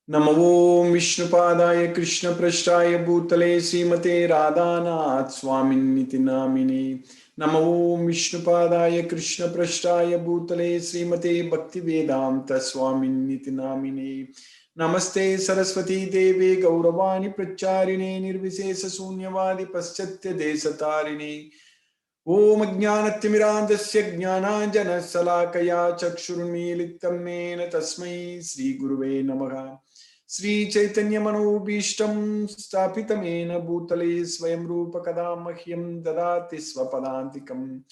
Namo Vishnupadaya Krishna Prasthaya Bhutale Srimate Radhanath Swaminiti Namine. Namo Vishnupadaya Krishna Prasthaya Bhutale Srimate Bhaktivedanta Swaminiti Namine. Namaste Saraswati Devi Gauravani Pracharine Nirvisesa Sunyavadi Paschatya Desatarine. Om Jnanatimirandasya Jnananjana Salakaya Chakshurunmilitam Mena Tasmai Sri Guruve Namaha. Sri Chaitanya Manobishtam Stapitamena Bhutale Swayam Rupa Kadamahyam Dadati Swapadantikam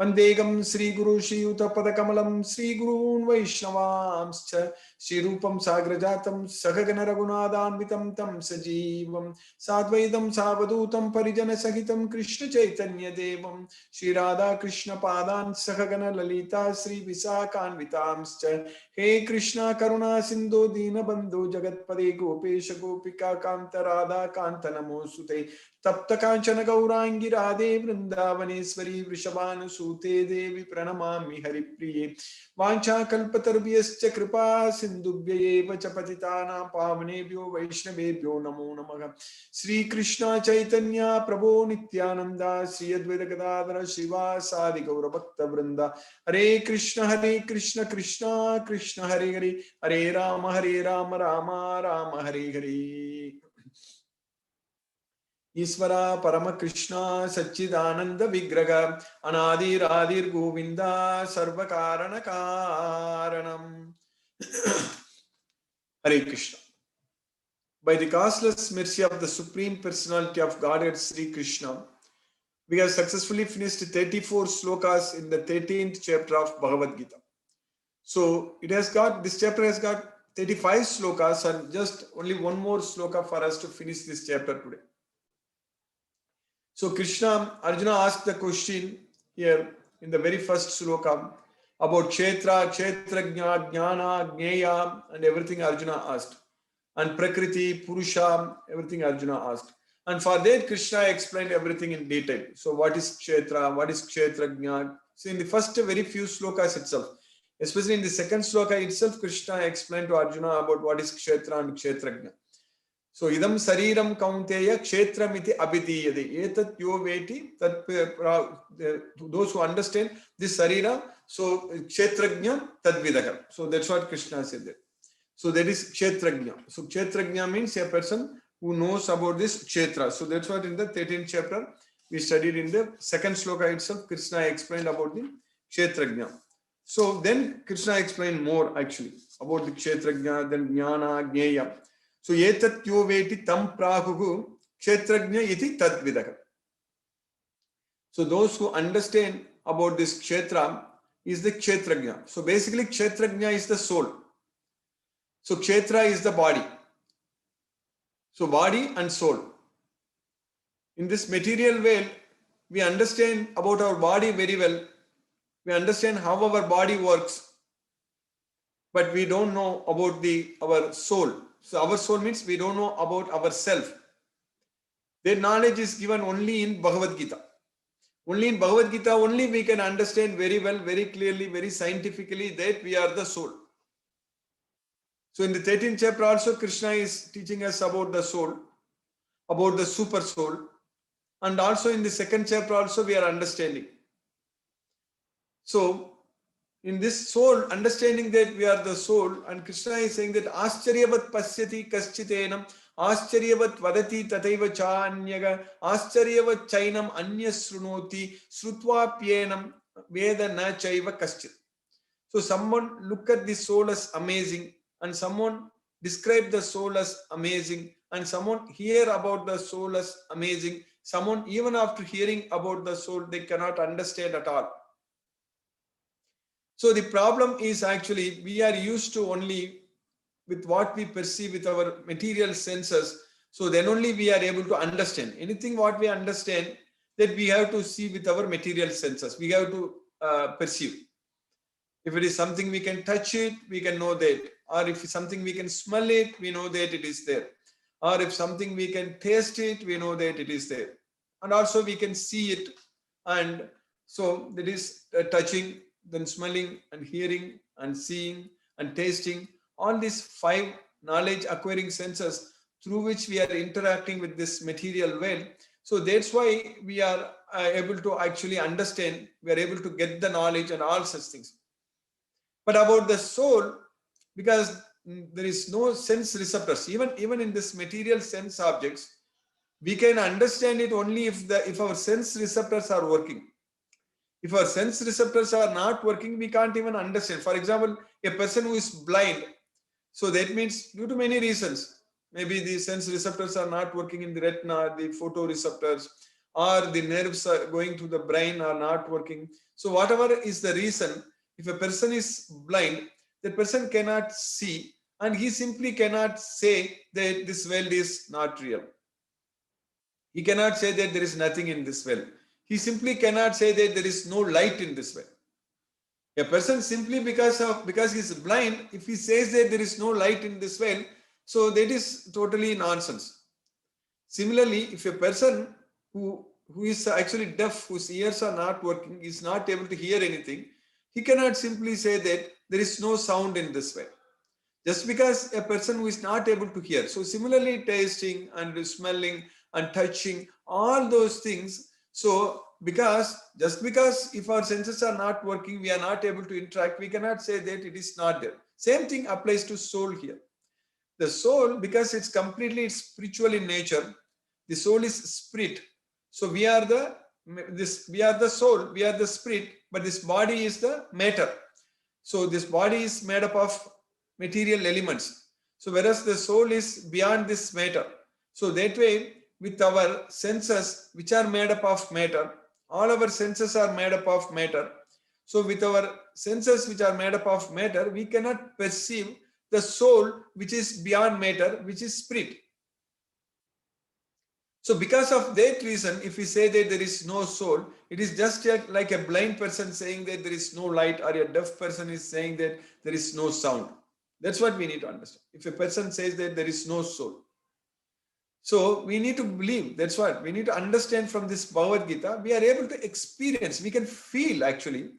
Vandegam Sri Guru Shri Utapadakamlam Sri Gurun Vaishnavamscha Sri Rupam Sagrajatam Sahagana Raghunadhanvitam Tam Sajivam Sadvaidam Savadutam Parijana Sahitam Krishna Chaitanya Devam Shri Radha Krishna Padan Sahagana Lalita Sri Visakanvitamscha He Krishna Karuna Sindhu Dina Bandhu Jagatpade Gopesha Gopika Kanta Radha Kanta Namosute Tapta Kanchana Gaurangi Radhe Vrindavaneshwari Vrishabhanu Sute Devi Pranamami Haripriye Vancha Kalpatarvyascha Kripa Sindhubhya Eva Chapatitana Pavanebhyo Vaishnavebhyo Namo Namaha Sri Krishna Chaitanya Prabhu Nityananda Sri Advaita Gadadhara Shiva Sadi Gaura Bhakta Vrinda Hare Krishna Krishna Krishna Hare Hare Hare Rama Rama Rama Hare Hare Isvara Parama Krishna Satchidananda Vigraha Anadir Adir Govinda Sarva Karana Karanam Hare Krishna. By the causeless mercy of the Supreme Personality of Godhead Sri Krishna, we have successfully finished 34 slokas in the 13th chapter of Bhagavad Gita. So this chapter has got 35 slokas and just only one more sloka for us to finish this chapter today. So Arjuna asked the question here in the very first sloka about Kshetra, Kshetrajna, Jnana, Jnaya and everything Arjuna asked. And Prakriti, Purusha, everything Arjuna asked. And for that Krishna explained everything in detail. So what is Kshetra, what is Kshetrajna? So in the first very few slokas itself, especially in the second sloka itself, Krishna explained to Arjuna about what is Kshetra and Kshetrajna. So idam sariram kaunteya kshetramiti abhidiyade. Etat yo veti. Those who understand this sarira, so kshetrajna tadvidaka. So that's what Krishna said there. So that is kshetrajna. So kshetrajna means a person who knows about this kshetra. So that's what in the 13th chapter we studied in the second sloka itself. Krishna explained about the kshetrajna. So then Krishna explained more actually about the kshetrajna, then jnana, jnaya. So etat yo veti tam prahuhu kshetrajna iti tadvidaka. So those who understand about this kshetra is the kshetrajna. So basically kshetrajna is the soul. So kshetra is the body. So body and soul. In this material world, we understand about our body very well. We understand how our body works. But we don't know about our soul. So our soul means we don't know about ourselves. Their knowledge is given only in Bhagavad Gita. Only in Bhagavad Gita, only we can understand very well, very clearly, very scientifically that we are the soul. So in the 13th chapter also, Krishna is teaching us about the soul, about the super soul. And also in the second chapter also we are understanding. So in this soul, understanding that we are the soul, and Krishna is saying that Ascharyavat pasyati kaschitenam, Ascharyavat vadati tataiva chanyaga, Ascharyavat chainam anyasrunoti, Srutvapyenam veda na chaiva kaschit. So someone look at the soul as amazing, and someone describe the soul as amazing, and someone hear about the soul as amazing. Someone, even after hearing about the soul, they cannot understand at all. So the problem is actually we are used to only with what we perceive with our material senses. So then only we are able to understand. Anything what we understand, that we have to see with our material senses. We have to perceive. If it is something we can touch it, we can know that. Or if it's something we can smell it, we know that it is there. Or if something we can taste it, we know that it is there. And also we can see it. And so that is touching, then smelling and hearing and seeing and tasting. All these 5 knowledge acquiring senses through which we are interacting with this material world. So that's why we are able to actually understand, we are able to get the knowledge and all such things. But about the soul, because there is no sense receptors, even in this material sense objects, we can understand it only if our sense receptors are working. If our sense receptors are not working, we can't even understand. For example, a person who is blind, so that means due to many reasons, maybe the sense receptors are not working in the retina, the photoreceptors, or the nerves are going to the brain are not working. So whatever is the reason, if a person is blind, the person cannot see, and he simply cannot say that this world is not real. He cannot say that there is nothing in this well. He simply cannot say that there is no light in this well. A person simply because he is blind, if he says that there is no light in this well, so that is totally nonsense. Similarly, if a person who is actually deaf, whose ears are not working, is not able to hear anything, he cannot simply say that there is no sound in this well. Just because a person who is not able to hear. So similarly, tasting and smelling and touching, all those things. So just because if our senses are not working, we are not able to interact, we cannot say that it is not there. Same thing applies to soul here. The soul, because it's completely spiritual in nature, the soul is spirit. So we are the soul, we are the spirit, but this body is the matter. So this body is made up of material elements. So whereas the soul is beyond this matter. So that way, with our senses, which are made up of matter, all our senses are made up of matter. So with our senses, which are made up of matter, we cannot perceive the soul, which is beyond matter, which is spirit. So because of that reason, if we say that there is no soul, it is just like a blind person saying that there is no light, or a deaf person is saying that there is no sound. That's what we need to understand. If a person says that there is no soul, so we need to believe. That's what we need to understand from this Bhagavad Gita. We are able to experience, we can feel actually,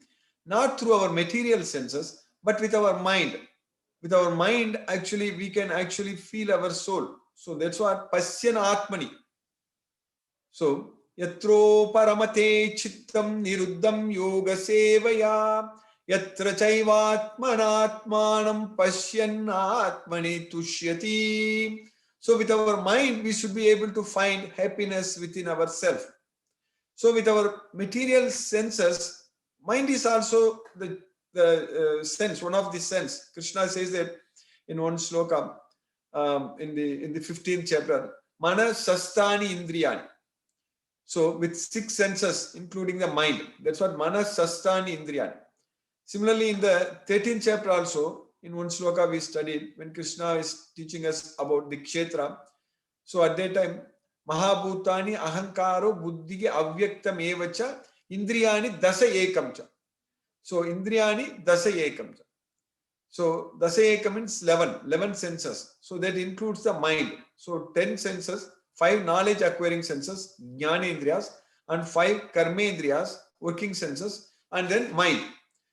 not through our material senses, but with our mind. With our mind, actually, we can actually feel our soul. So that's what Pasyan Atmani. So, yatro paramate chittam niruddham yoga sevaya yatra chaivatmanatmanam pasyan atmani tushyati. So with our mind, we should be able to find happiness within ourselves. So with our material senses, mind is also the sense, one of the sense. Krishna says that in one sloka, in the 15th chapter, mana sastani indriyani. So with 6 senses, including the mind, that's what mana sastani indriyani. Similarly, in the 13th chapter also, in one sloka we studied, when Krishna is teaching us about the kshetra. So at that time, Mahabhutani ahankaro buddhige avyaktam evacha indriyani dasa ekamcha. So indriyani dasa ekamcha. So dasa ekam means 11 senses. So that includes the mind. So 10 senses, 5 knowledge acquiring senses, jnanendriyas, and 5 karmendriyas, working senses, and then mind.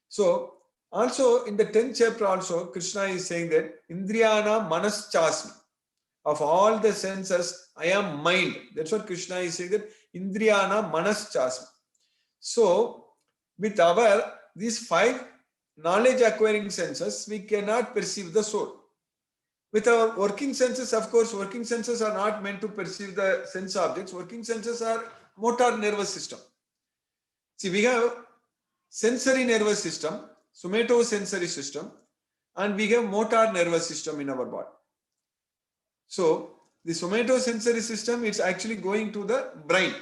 So also in the 10th chapter also, Krishna is saying that Indriyana manaschasmi. Of all the senses, I am mind. That's what Krishna is saying, that Indriyana manaschasmi. So with these 5 knowledge acquiring senses, we cannot perceive the soul. With our working senses, of course, working senses are not meant to perceive the sense objects. Working senses are motor nervous system. See, we have sensory nervous system, somatosensory system, and we have motor nervous system in our body. So the somatosensory system is actually going to the brain.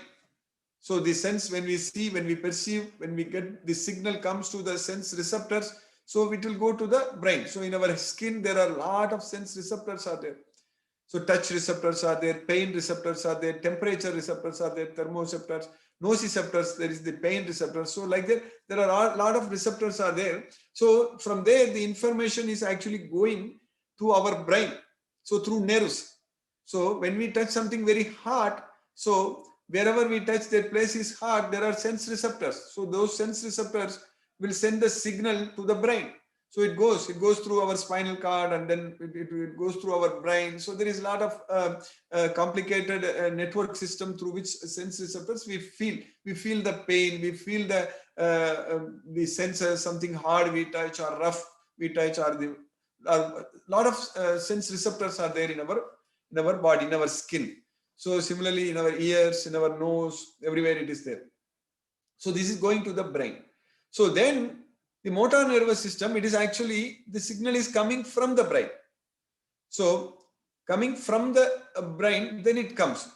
So the sense, when we see, when we perceive, when we get the signal comes to the sense receptors, so it will go to the brain. So in our skin, there are a lot of sense receptors are there. So touch receptors are there, pain receptors are there, temperature receptors are there, thermoreceptors, nociceptors, there is the pain receptors. So like that, there are a lot of receptors are there. So from there, the information is actually going to our brain. So through nerves. So when we touch something very hot, so wherever we touch, that place is hot, there are sense receptors. So those sense receptors will send the signal to the brain. So it goes through our spinal cord, and then it goes through our brain. So there is a lot of complicated network system through which sense receptors we feel the pain, we feel the senses, something hard we touch or rough we touch, or the lot of sense receptors are there in our body, in our skin. So similarly in our ears, in our nose, everywhere it is there. So this is going to the brain. So then the motor nervous system, it is actually, the signal is coming from the brain. So coming from the brain, then it comes.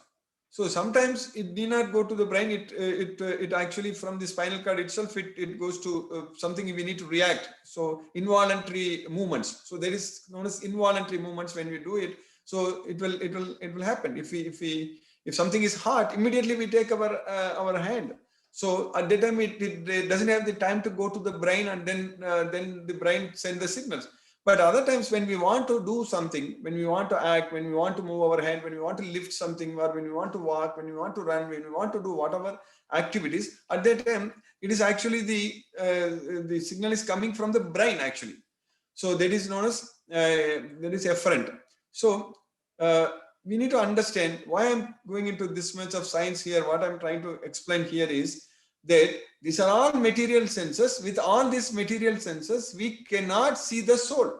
So sometimes it need not go to the brain. It actually from the spinal cord itself, it goes to something we need to react. So involuntary movements. So there is known as involuntary movements when we do it. So it will happen. If something is hot, immediately we take our hand. So at that time it doesn't have the time to go to the brain, and then the brain send the signals. But other times when we want to do something, when we want to act, when we want to move our hand, when we want to lift something, or when we want to walk, when we want to run, when we want to do whatever activities, at that time it is actually the signal is coming from the brain actually. So that is known as that is efferent. So we need to understand why I'm going into this much of science here. What I'm trying to explain here is that these are all material senses. With all these material senses, we cannot see the soul.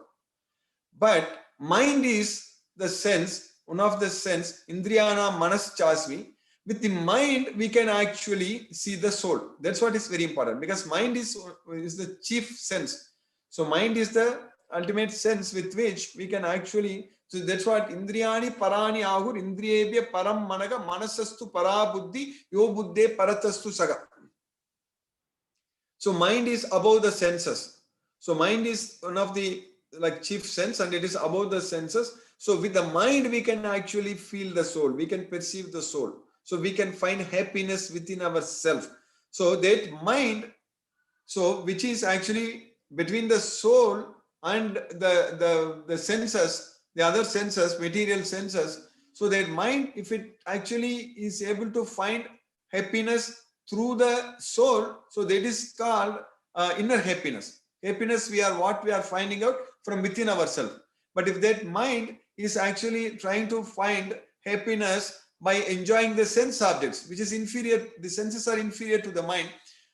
But mind is the sense, one of the sense, Indriyana Manas Chasvi. With the mind, we can actually see the soul. That's what is very important, because mind is the chief sense. So mind is the ultimate sense with which we can actually, so that's what Indriyani Parani Ahur, Indriyebhya Param Managa, Manasastu Para Buddhi, Yo Buddhe Paratastu Saga. So mind is above the senses. So mind is one of the chief sense, and it is above the senses. So with the mind, we can actually feel the soul. We can perceive the soul. So we can find happiness within ourselves. So that mind, so which is actually between the soul and the senses, the other senses, material senses. So that mind, if it actually is able to find happiness through the soul, so that is called inner happiness. Happiness, what we are finding out from within ourselves. But if that mind is actually trying to find happiness by enjoying the sense objects, which is inferior, the senses are inferior to the mind.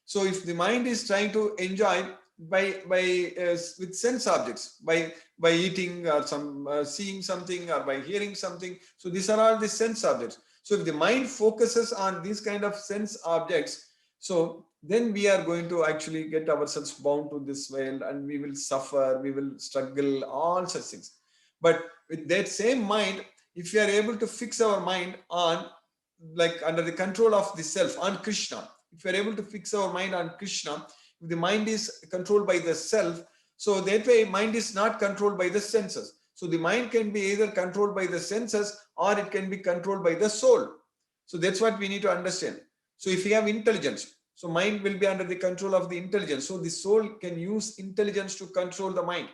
So if the mind is trying to enjoy with sense objects, by eating or seeing something, or by hearing something, so these are all the sense objects. So if the mind focuses on these kind of sense objects, so then we are going to actually get ourselves bound to this world, and we will suffer, we will struggle, all such things. But with that same mind, if we are able to fix our mind on, under the control of the self, on Krishna, if we are able to fix our mind on Krishna, if the mind is controlled by the self, so that way mind is not controlled by the senses. So the mind can be either controlled by the senses, or it can be controlled by the soul. So that's what we need to understand. So if we have intelligence, so mind will be under the control of the intelligence. So the soul can use intelligence to control the mind.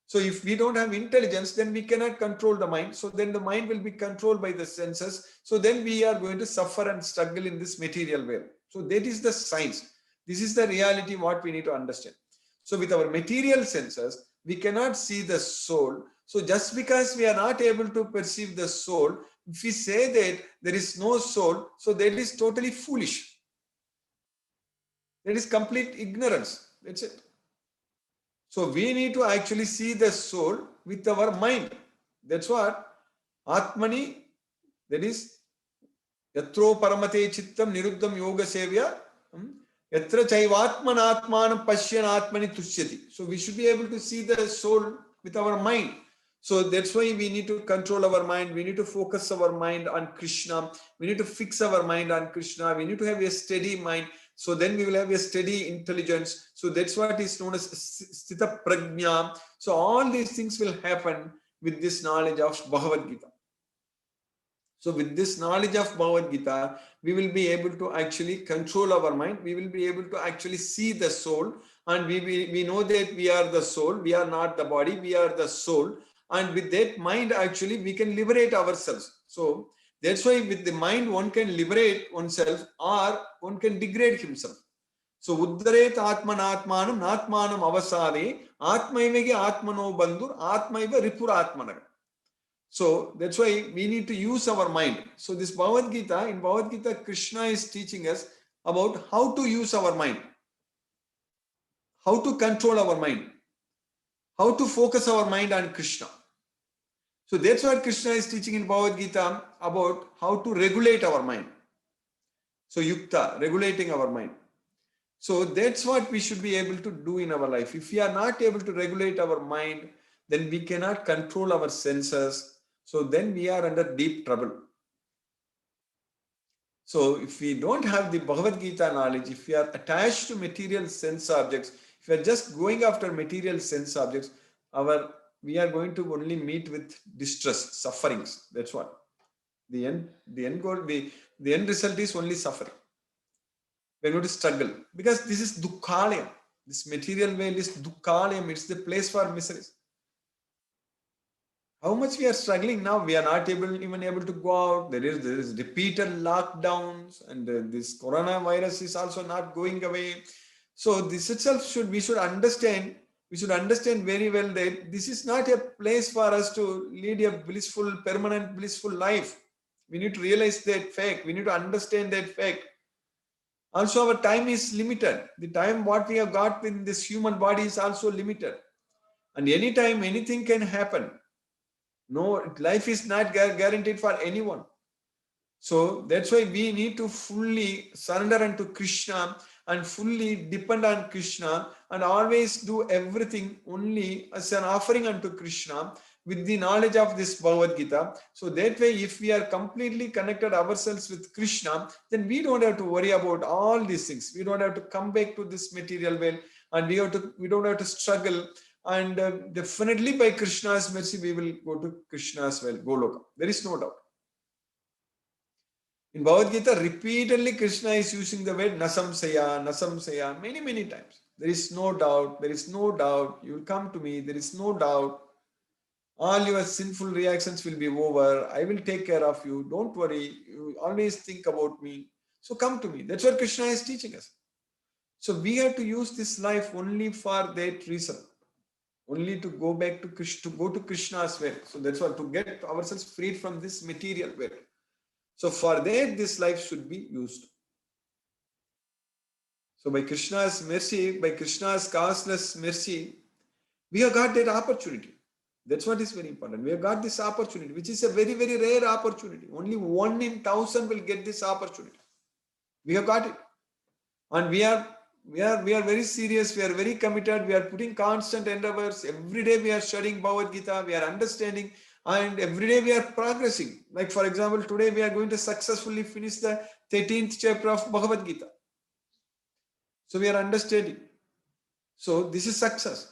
So if we don't have intelligence, then we cannot control the mind. So then the mind will be controlled by the senses. So then we are going to suffer and struggle in this material world. So that is the science. This is the reality what we need to understand. So with our material senses, we cannot see the soul. So just because we are not able to perceive the soul, if we say that there is no soul, so that is totally foolish. That is complete ignorance. That's it. So we need to actually see the soul with our mind. That's what Atmani, that is Yatro Paramate Chittam Niruddham Yoga Sevya. Yatra Chaivatmanatmanam Pashyan Atmani Tushyati. So we should be able to see the soul with our mind. So that's why we need to control our mind. We need to focus our mind on Krishna. We need to fix our mind on Krishna. We need to have a steady mind. So then we will have a steady intelligence. So that's what is known as Sthita Prajna. So all these things will happen with this knowledge of Bhagavad Gita. So with this knowledge of Bhagavad Gita, we will be able to actually control our mind. We will be able to actually see the soul. And we know that we are the soul. We are not the body. We are the soul. And with that mind, actually, we can liberate ourselves. So that's why with the mind, one can liberate oneself, or one can degrade himself. So Uddaret Atmanatmanam Natmanam Avasade Atmaivegi Atmano Bandur Atmaiva Ripur Atmanaga. So that's why we need to use our mind. So this Bhagavad Gita, in Bhagavad Gita, Krishna is teaching us about how to use our mind, how to control our mind, how to focus our mind on Krishna. So that's what Krishna is teaching in Bhagavad Gita about how to regulate our mind. So yukta, regulating our mind. So that's what we should be able to do in our life. If we are not able to regulate our mind, then we cannot control our senses. So then we are under deep trouble. So if we don't have the Bhagavad Gita knowledge, if we are attached to material sense objects, if we are just going after material sense objects, we are going to only meet with distress, sufferings. That's what. The end goal, the end result is only suffering. We're going to struggle because this is dukkhalayam. This material world is dukkhalayam. It's the place for miseries. How much we are struggling now? We are not even able to go out. There is repeated lockdowns, and this coronavirus is also not going away. So this itself we should understand. We should understand very well that this is not a place for us to lead a permanent blissful life. We need to realize that fact. We need to understand that fact. Also, our time is limited. The time what we have got in this human body is also limited. And anytime, anything can happen. No, life is not guaranteed for anyone. So that's why we need to fully surrender unto Krishna and fully depend on Krishna and always do everything only as an offering unto Krishna with the knowledge of this Bhagavad Gita. So that way, if we are completely connected ourselves with Krishna, then we don't have to worry about all these things. We don't have to come back to this material world, and we don't have to struggle. And definitely by Krishna's mercy, we will go to Krishna's well, Goloka. There is no doubt. In Bhagavad Gita, repeatedly Krishna is using the word nasamsaya, many times. There is no doubt, there is no doubt. You will come to me, there is no doubt. All your sinful reactions will be over. I will take care of you. Don't worry. You always think about me. So come to me. That's what Krishna is teaching us. So we have to use this life only for that reason. Only to go back to Krishna, to go to Krishna's way. So that's what, to get ourselves freed from this material way. So for that, this life should be used. So by Krishna's mercy, by Krishna's causeless mercy, we have got that opportunity. That's what is very important. We have got this opportunity, which is a very, very rare opportunity. Only 1 in 1,000 will get this opportunity. We have got it. And we are very serious. We are very committed. We are putting constant endeavors. Every day we are studying Bhagavad Gita. We are understanding. And every day we are progressing. Like for example, today we are going to successfully finish the 13th chapter of Bhagavad Gita. So we are understanding. So this is success.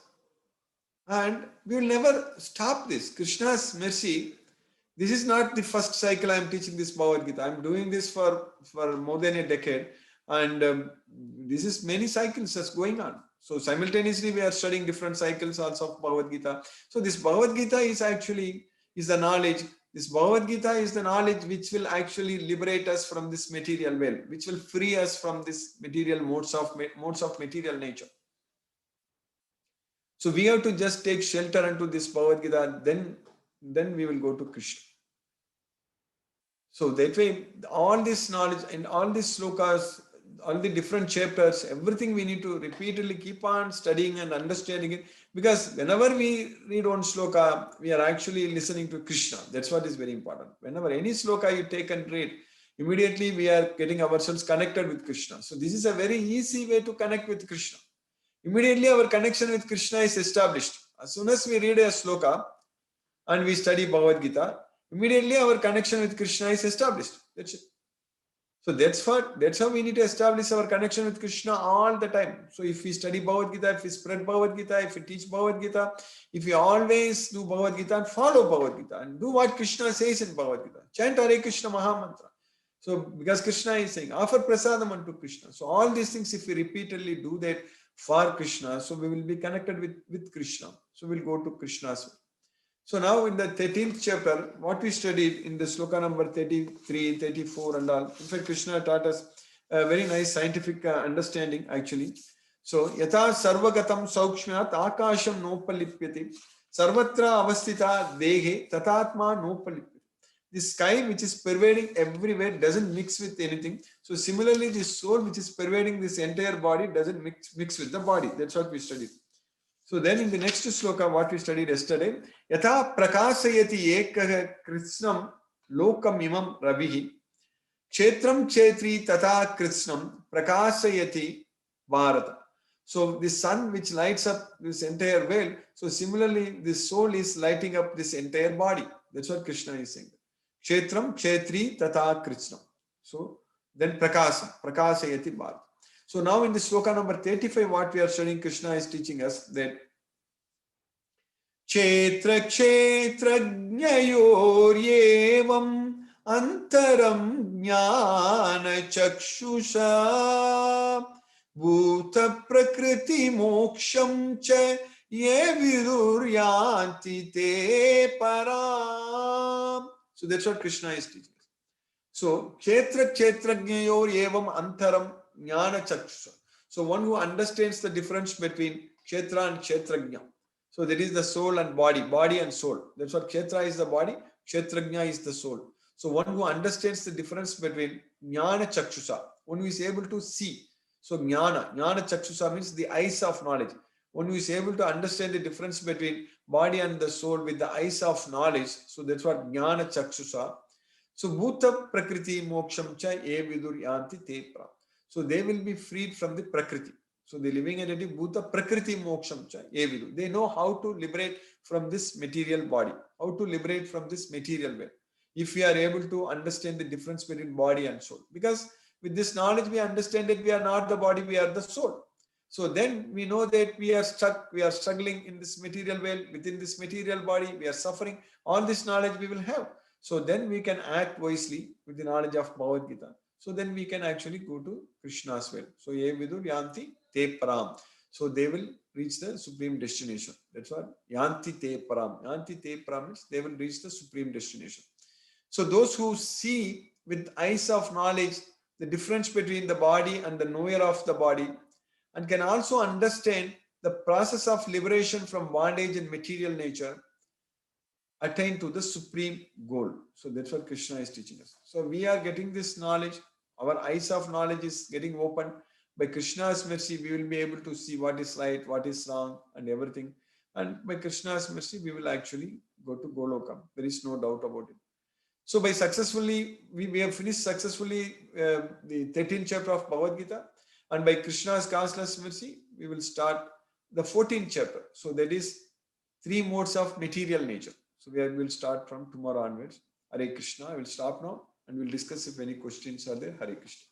And we will never stop this. Krishna's mercy. This is not the first cycle I am teaching this Bhagavad Gita. I am doing this for more than a decade. And this is many cycles that's going on. So simultaneously we are studying different cycles also of Bhagavad Gita. So this Bhagavad Gita is the knowledge. This Bhagavad Gita is the knowledge which will actually liberate us from this material world, which will free us from this material modes of material nature. So we have to just take shelter into this Bhagavad Gita, then we will go to Krishna. So that way, all this knowledge and all these slokas, all the different chapters, everything we need to repeatedly keep on studying and understanding it. Because whenever we read one sloka, we are actually listening to Krishna. That's what is very important. Whenever any sloka you take and read, immediately we are getting ourselves connected with Krishna. So this is a very easy way to connect with Krishna. Immediately our connection with Krishna is established. As soon as we read a sloka and we study Bhagavad Gita, immediately our connection with Krishna is established. That's it. So that's how we need to establish our connection with Krishna all the time. So if we study Bhagavad Gita, if we spread Bhagavad Gita, if we teach Bhagavad Gita, if we always do Bhagavad Gita and follow Bhagavad Gita and do what Krishna says in Bhagavad Gita, chant Hare Krishna Mahamantra. So because Krishna is saying, offer prasadam unto Krishna. So all these things, if we repeatedly do that for Krishna, so we will be connected with Krishna. So we'll go to Krishna's way. So now in the 13th chapter, what we studied in the sloka number 33, 34 and all, in fact Krishna taught us a very nice scientific understanding actually. So, yata sarvagatam saukshmyat akasham nopalipyati sarvatra avastita dehe tatatma nopalipyati. The sky which is pervading everywhere doesn't mix with anything. So similarly, the soul which is pervading this entire body doesn't mix with the body. That's what we studied. So then in the next sloka, what we studied yesterday, yatha prakasayati ekah krishnam lokam imam ravihi kshetram kshetri tata krishnam prakasayati bharata. So the sun which lights up this entire world, so similarly the soul is lighting up this entire body. That's what Krishna is saying. Kshetram kshetri tata krishnam. So then prakasayati bharata. So now in the sloka number 35, what we are studying, Krishna is teaching us that Kshetra kshetrajnayoryevam antaram jnana chakshusha bhuta prakriti moksham cha ye viduryanti te param. So that's what Krishna is teaching us. So kshetra kshetrajnayoryevam antaram jnana chakshusha. So one who understands the difference between kshetra and kshetrajna. So that is the soul and body and soul. That's what kshetra is the body, kshetrajna is the soul. So one who understands the difference between jnana chakshusa, one who is able to see. So jnana chakshusa means the eyes of knowledge. One who is able to understand the difference between body and the soul with the eyes of knowledge. So that's what jnana chakshusa. So bhuta prakriti moksham cha e vidur yanti te pra. So they will be freed from the prakriti. So the living entity, bhuta prakriti moksham cha evidu. They know how to liberate from this material body, how to liberate from this material way. If we are able to understand the difference between body and soul. Because with this knowledge, we understand that we are not the body, we are the soul. So then we know that we are stuck, we are struggling in this material world, within this material body, we are suffering. All this knowledge we will have. So then we can act wisely with the knowledge of Bhagavad Gita. So then we can actually go to Krishna's well. So ye vidur yanti te param. So they will reach the supreme destination. That's what yanti te param. Yanti te param means they will reach the supreme destination. So those who see with eyes of knowledge the difference between the body and the knower of the body, and can also understand the process of liberation from bondage and material nature, attain to the supreme goal. So that's what Krishna is teaching us. So we are getting this knowledge. Our eyes of knowledge is getting opened. By Krishna's mercy, we will be able to see what is right, what is wrong, and everything. And by Krishna's mercy, we will actually go to Golokam. There is no doubt about it. So by successfully, we have finished successfully the 13th chapter of Bhagavad Gita. And by Krishna's causeless mercy, we will start the 14th chapter. So that is 3 modes of material nature. So we will start from tomorrow onwards. Hare Krishna. I will stop now and we'll discuss if any questions are there. Hare Krishna.